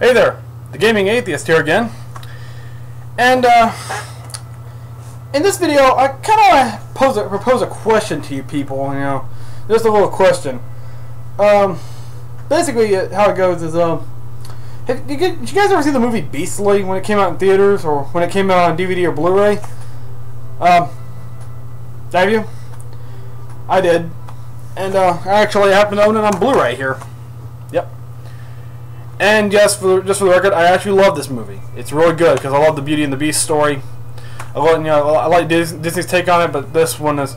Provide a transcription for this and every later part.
Hey there, the Gaming Atheist here again. And in this video, I kind of want to propose a question to you people. Just a little question. Basically, how it goes is, did you guys ever see the movie Beastly when it came out in theaters or when it came out on DVD or Blu-ray? Have you? I did, and I actually happen to own it on Blu-ray here. Yep. And just for the record, I actually love this movie. It's really good because I love the Beauty and the Beast story. I like Disney's take on it, but this one is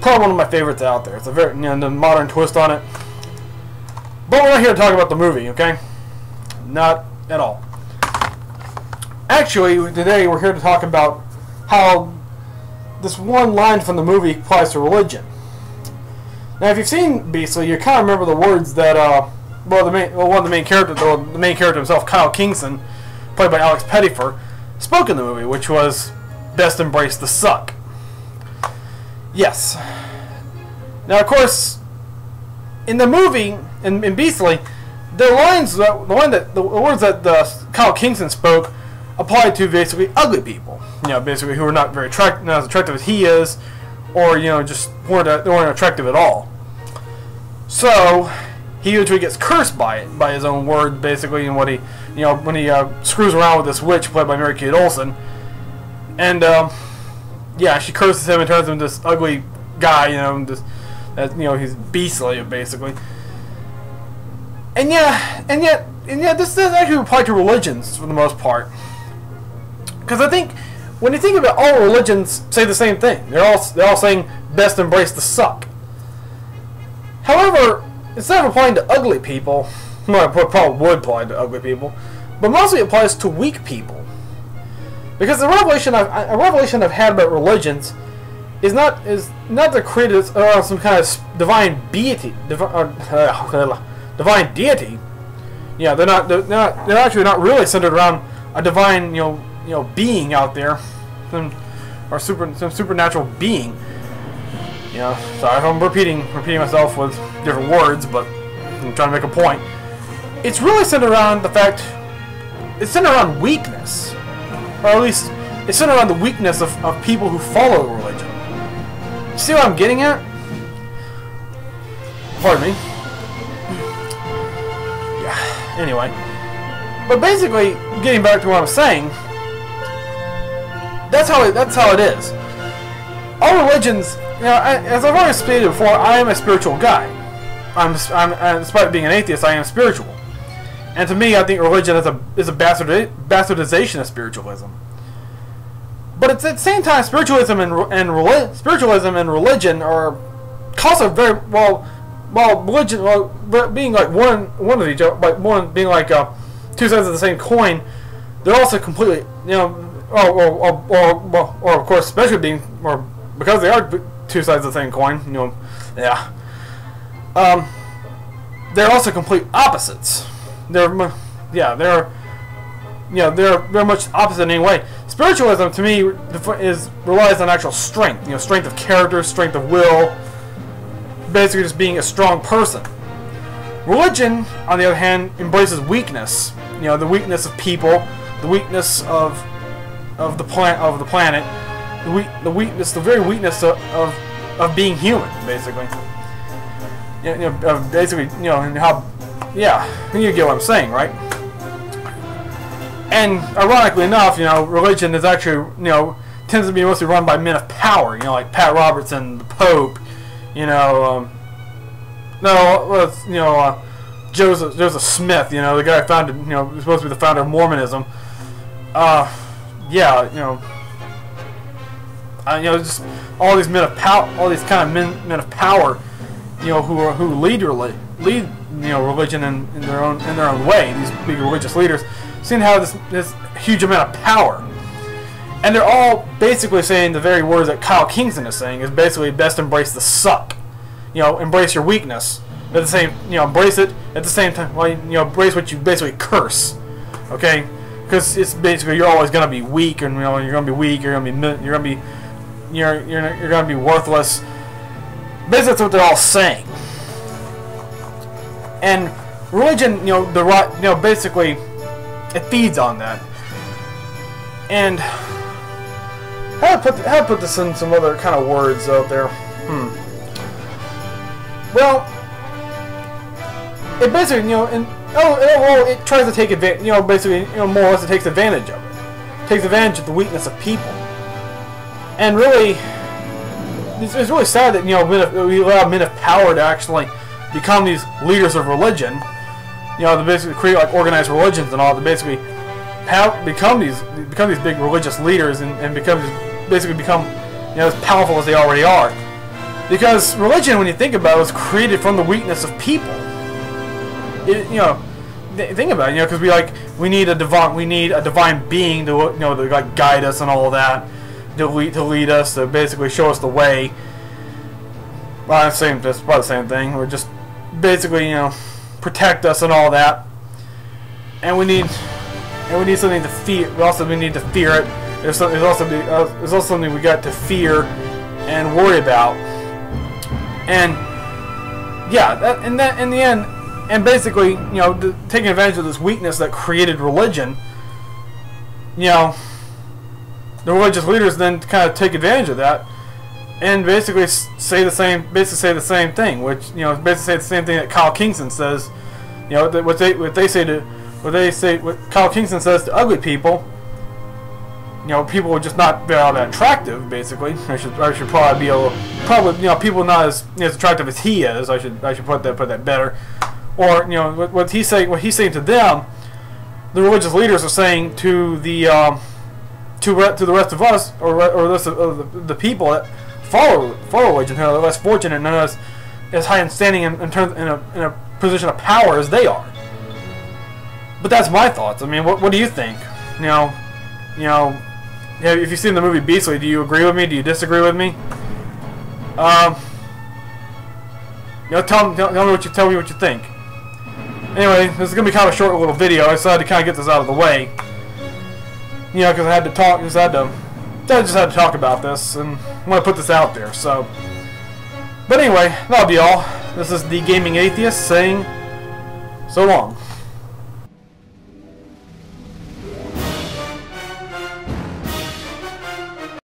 probably one of my favorites out there. It's a very the modern twist on it. But we're not here to talk about the movie, okay? Not at all. Actually, today we're here to talk about how this one line from the movie applies to religion. Now, if you've seen Beastly, you kind of remember the words that one of the main character himself, Kyle Kingston, played by Alex Pettyfer, spoke in the movie, which was, "Best embrace the suck." Yes. Now, of course, in the movie, in Beastly, the words that Kyle Kingston spoke applied to basically ugly people. Basically who are not very not as attractive as he is, or just weren't attractive at all. So he usually gets cursed by his own word, basically, and when he screws around with this witch played by Mary Kate Olsen, and yeah, she curses him and turns him into this ugly guy, he's beastly, basically. And yet, this does actually apply to religions for the most part, because I think when you think about all religions, say the same thing. They're all saying best embrace the suck. However, instead of applying to ugly people, well, it probably would apply to ugly people, but mostly it applies to weak people. Because the revelation I've had about religions is not they're created some kind of divine deity. Divine deity. Yeah, they're actually not really centered around a divine being out there, some supernatural being. Sorry if I'm repeating myself with different words, but I'm trying to make a point. It's really centered around it's centered around weakness, or at least it's centered around the weakness of people who follow religion. See what I'm getting at? Pardon me. Yeah. Anyway, but basically, getting back to what I'm saying, that's how it is. All religions, as I've already stated before, I am a spiritual guy. Despite being an atheist, I am spiritual. And to me, I think religion is a bastardization of spiritualism. But at the same time, spiritualism and religion are also very religion being like one of each other, like one being like two sides of the same coin. They're also completely or of course, especially because they are two sides of the same coin. Yeah. They're also complete opposites. They're very much opposite in any way. Spiritualism, to me, relies on actual strength. Strength of character, strength of will. Basically, just being a strong person. Religion, on the other hand, embraces weakness. The weakness of people, the weakness of the planet, the very weakness of being human, basically. And how, you get what I'm saying, right? And ironically enough, religion is actually, tends to be mostly run by men of power, like Pat Robertson, the Pope, Joseph Smith, the guy who founded, supposed to be the founder of Mormonism. Just all these men of power, all these kind of men of power, who lead religion in their own way. These big religious leaders seem to have this huge amount of power, and they're all basically saying the very words that Kyle Kingston is saying is basically best embrace the suck. Embrace your weakness. At the same, embrace it at the same time. Embrace what you basically curse. Okay, because it's basically you're always gonna be weak, and you're gonna be weak. You're gonna be worthless. Basically, that's what they're all saying. And religion, basically It feeds on that. And how to put this in some other kind of words out there? Well, it basically, you know, and overall, it tries to take advantage. You know, basically, you know, more or less, it takes advantage of it. It takes advantage of the weakness of people. And really, it's really sad that, you know, we allow men of power to actually become these leaders of religion. You know, to basically create like organized religions and all. To basically become these big religious leaders and basically become, you know, as powerful as they already are. Because religion, when you think about it, was created from the weakness of people. You know, think about it. You know, because we need a divine being to, you know, to like guide us and all that, to lead us, to basically show us the way. Well, that's probably the same thing. Or just basically, you know, protect us and all that. And we need something to fear. We need to fear it. There's also something we got to fear and worry about. And yeah, in the end, and basically, you know, taking advantage of this weakness that created religion, you know, the religious leaders then kind of take advantage of that, and basically say the same thing, which, you know, basically say the same thing that Kyle Kingston says. You know, what Kyle Kingston says to ugly people. You know, people are just not all that attractive. Basically, I should probably be you know, people not as attractive as he is. I should put that better. Or, you know, what he's saying to them, the religious leaders are saying to the rest of us, or the rest of the people that follow religion, who are less fortunate and not as high in standing in a position of power as they are. But that's my thoughts. I mean, what do you think? You know, yeah, if you've seen the movie Beastly, do you agree with me? Do you disagree with me? You know, tell me what you think. Anyway, this is gonna be kind of a short little video. I decided to kind of get this out of the way. You know, because I had to talk. I just had to talk about this, and I want to put this out there. So, but anyway, that'll be all. This is the Gaming Atheist saying so long.